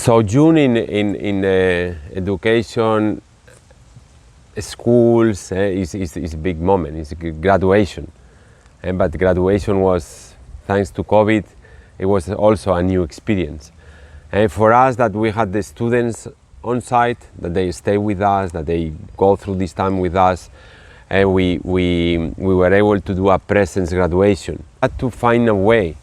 So June in education, schools is a big moment. It's a graduation, but graduation was, thanks to COVID, it was also a new experience. And for us, that we had the students on site, that they stay with us, that they go through this time with us, and we were able to do a presence graduation. Had to find a way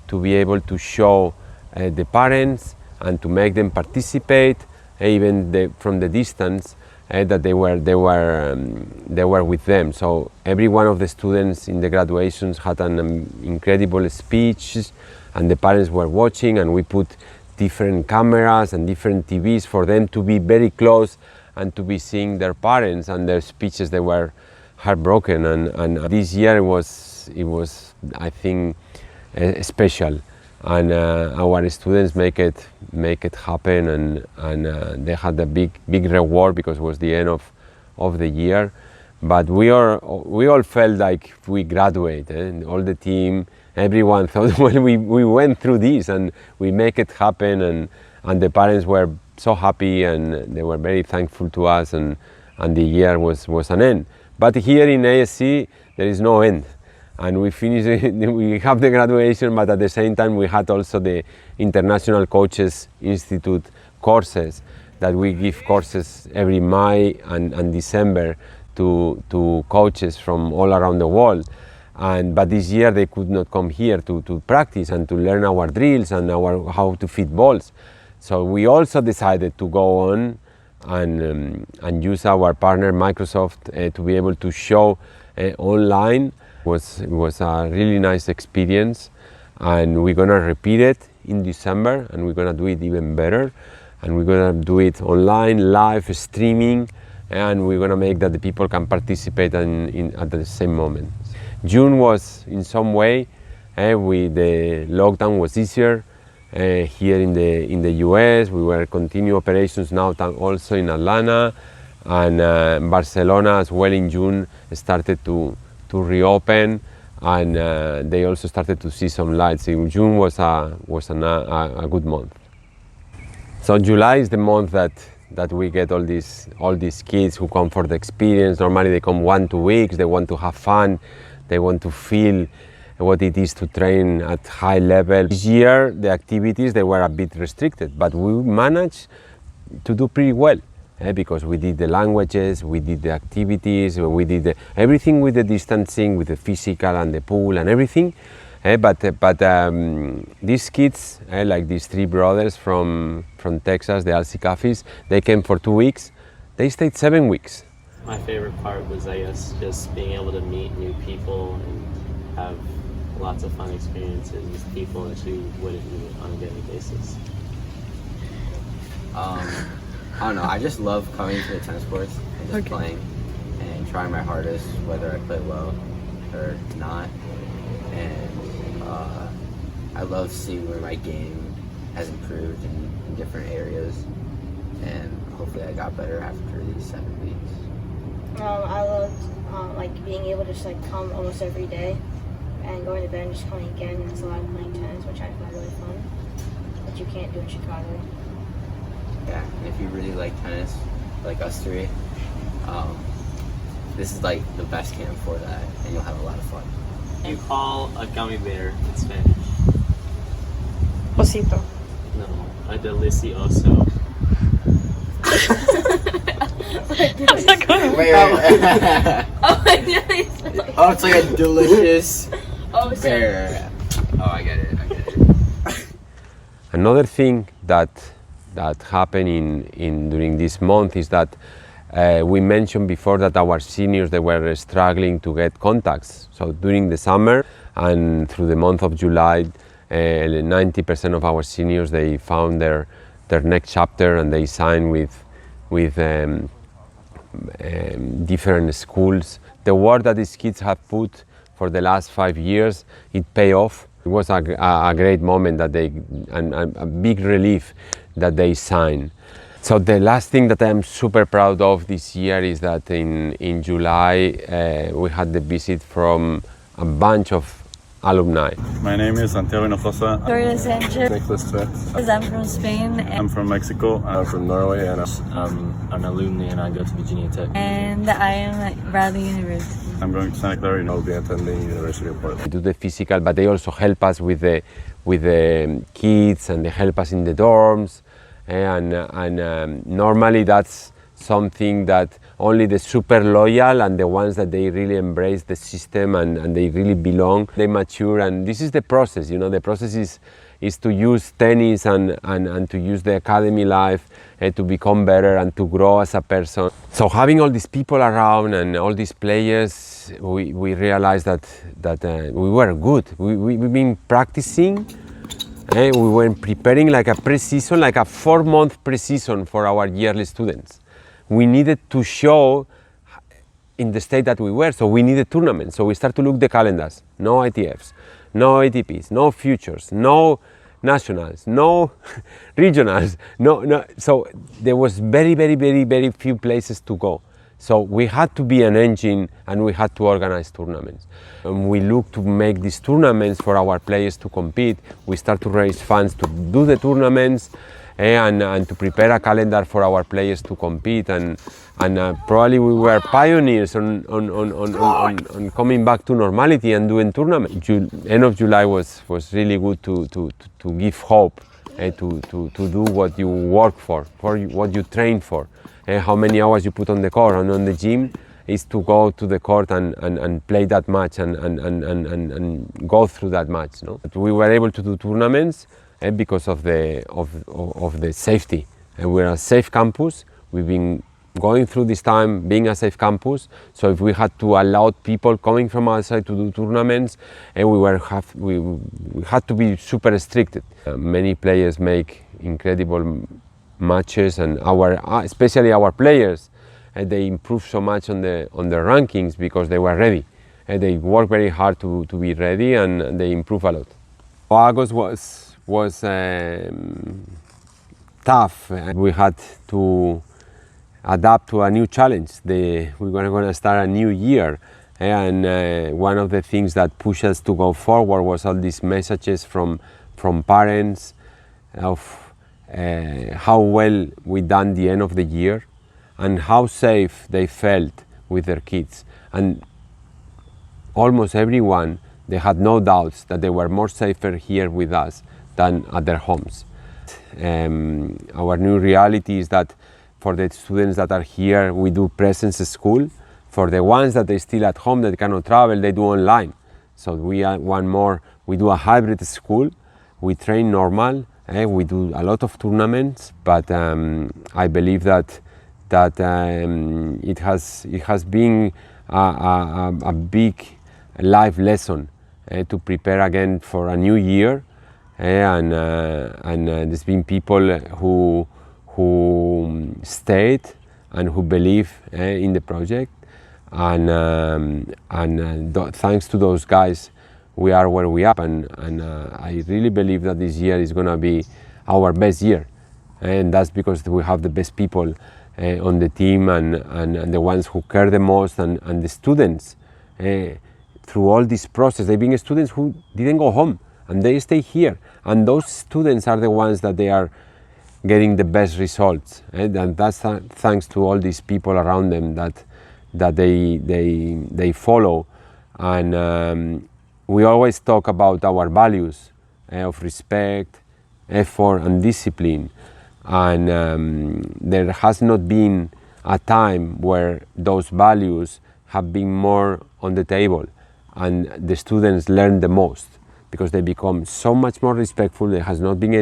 to be able to show the parents and to make them participate, even from the distance, that they were with them. So every one of the students in the graduations had an incredible speech, and the parents were watching, and we put different cameras and different TVs for them to be very close and to be seeing their parents and their speeches. They were heartbroken, and this year it was I think special, and our students make it happen, and they had a big reward because it was the end of the year. But we all felt like we graduated, all the team, everyone thought, well, we went through this and we make it happen, and the parents were so happy and they were very thankful to us, and the year was an end. But here in ASC there is no end, and we have the graduation, but at the same time we had also the International Coaches Institute courses, that we give courses every May and December to coaches from all around the world. But this year they could not come here to practice and to learn our drills and how to fit balls. So we also decided to go on and use our partner Microsoft to be able to show online. It was a really nice experience, and we're gonna repeat it in December, and we're gonna do it even better, and we're gonna do it online, live streaming, and we're gonna make that the people can participate at the same moment. June was in some way, the lockdown was easier here in the US. We were continue operations now also in Atlanta, and Barcelona as well in June started to reopen, and they also started to see some lights. June was a good month. So July is the month that we get all these kids who come for the experience. Normally they come 1-2 weeks, they want to have fun, they want to feel what it is to train at high level. This year the activities, they were a bit restricted, but we managed to do pretty well, because we did the languages, we did the activities, we did everything with the distancing, with the physical and the pool and everything. But these kids, like these 3 brothers from Texas, the Alcicafis, they came for 2 weeks. They stayed 7 weeks. My favorite part was, I guess, just being able to meet new people and have lots of fun experiences with people that you wouldn't meet on a daily basis. I don't know, I just love coming to the tennis courts and just playing and trying my hardest, whether I play well or not. And I love seeing where my game has improved in different areas, and hopefully I got better after these 7 weeks. I loved like being able to just come almost every day, and going to bed and just coming again. And it's a lot of playing tennis, which I find really fun, that you can't do in Chicago. Yeah, and if you really like tennis, like us 3, this is like the best camp for that, and you'll have a lot of fun. You call a gummy bear in Spanish? Osito. No, a delicioso. Wait. Oh, it's like a delicious bear. Oh, I get it. Another thing that happened during this month is that we mentioned before that our seniors, they were struggling to get contacts. So during the summer and through the month of July, 90% of our seniors, they found their next chapter, and they signed with different schools. The work that these kids have put for the last 5 years, it paid off. It was a great moment and a big relief that they signed. So the last thing that I'm super proud of this year is that in July we had the visit from a bunch of alumni. My name is Santiago Hinojosa. Victoria Sanchez. Nicholas Smith. I'm from Spain. I'm from Mexico. I'm from Norway, and I'm an alumni and I go to Virginia Tech. And I am at Bradley University. I'm going to Santa Clara. I'll be attending University of Portland. They do the physical, but they also help us with the kids, and they help us in the dorms. Normally that's something that only the super loyal and the ones that they really embrace the system and they really belong, they mature. And this is the process, you know, the process is to use tennis and to use the academy life to become better and to grow as a person. So having all these people around and all these players, we realized that we were good. We've been practicing. We were preparing like a pre-season, like a 4-month pre-season for our yearly students. We needed to show in the state that we were, so we needed tournaments. So we start to look the calendars, no ITFs, no ATPs, no futures, no nationals, no regionals, no. So there was very few places to go. So we had to be an engine and we had to organize tournaments. And we looked to make these tournaments for our players to compete. We start to raise funds to do the tournaments and to prepare a calendar for our players to compete. And probably we were pioneers on coming back to normality and doing tournaments. End of July was really good to give hope, to do what you work for what you train for. How many hours you put on the court and on the gym is to go to the court and play that match and go through that match. No? But we were able to do tournaments because of the safety. We're a safe campus. We've been going through this time being a safe campus. So if we had to allow people coming from outside to do tournaments, we had to be super restricted. Many players make incredible matches, and especially our players, they improved so much on the rankings because they were ready. They worked very hard to be ready, and they improved a lot. August was tough. We had to adapt to a new challenge. We were going to start a new year, and one of the things that pushed us to go forward was all these messages from parents of how well we done the end of the year and how safe they felt with their kids. And almost everyone, they had no doubts that they were more safer here with us than at their homes. Our new reality is that for the students that are here, we do presence school. For the ones that are still at home that cannot travel, they do online. So we do a hybrid school. We train normal. We do a lot of tournaments, but I believe that it has been a big life lesson to prepare again for a new year, and there's been people who stayed and who believe in the project, and thanks to those guys, we are where we are, and I really believe that this year is going to be our best year, and that's because we have the best people on the team and the ones who care the most, and the students through all this process. They've been students who didn't go home and they stay here, and those students are the ones that they are getting the best results, and that's thanks to all these people around them that they follow. And we always talk about our values of respect, effort, and discipline. And there has not been a time where those values have been more on the table, and the students learn the most because they become so much more respectful. There has not been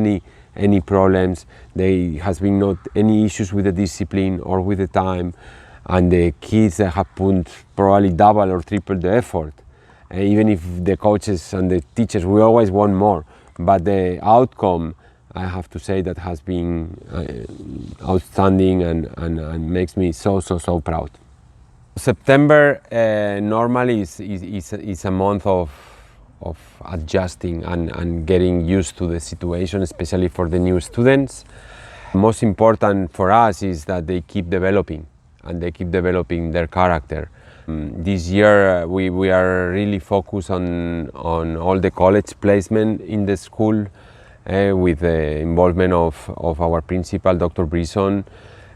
any problems. There has been not any issues with the discipline or with the time, and the kids that have put probably double or triple the effort. Even if the coaches and the teachers, we always want more, but the outcome, I have to say, that has been outstanding and makes me so proud. September normally is a month of adjusting and getting used to the situation, especially for the new students. Most important for us is that they keep developing, and they keep developing their character. This year we are really focused on all the college placement in the school with the involvement of our principal, Dr. Brison.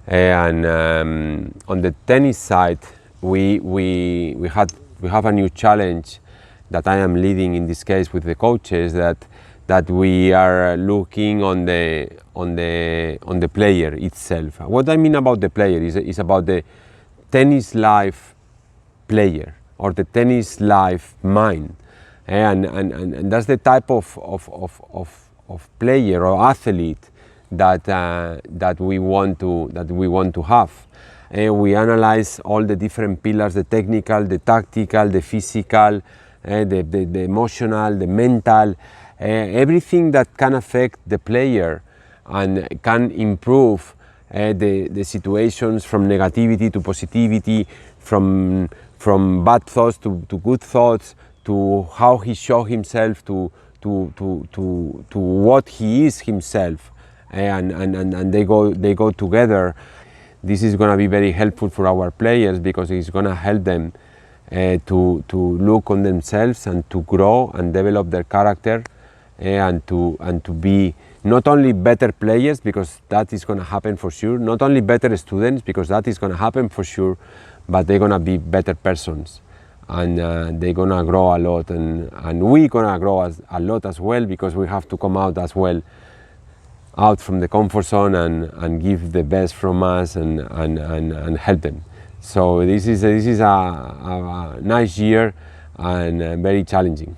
And on the tennis side, we have a new challenge that I am leading in this case with the coaches, that we are looking on the player itself. What I mean about the player is about the tennis life player or the tennis life mind, and that's the type of player or athlete that we want to have. We analyze all the different pillars: the technical, the tactical, the physical, the emotional, the mental, everything that can affect the player and can improve the situations from negativity to positivity, from bad thoughts to good thoughts, to how he shows himself, to what he is himself, and they go together. This is going to be very helpful for our players because it's going to help them to look on themselves and to grow and develop their character, and to be not only better players, because that is going to happen for sure, not only better students, because that is going to happen for sure, but they're going to be better persons, and they're going to grow a lot, and we're going to grow a lot as well, because we have to come out as well, out from the comfort zone and give the best from us and help them. So this is a nice year and very challenging.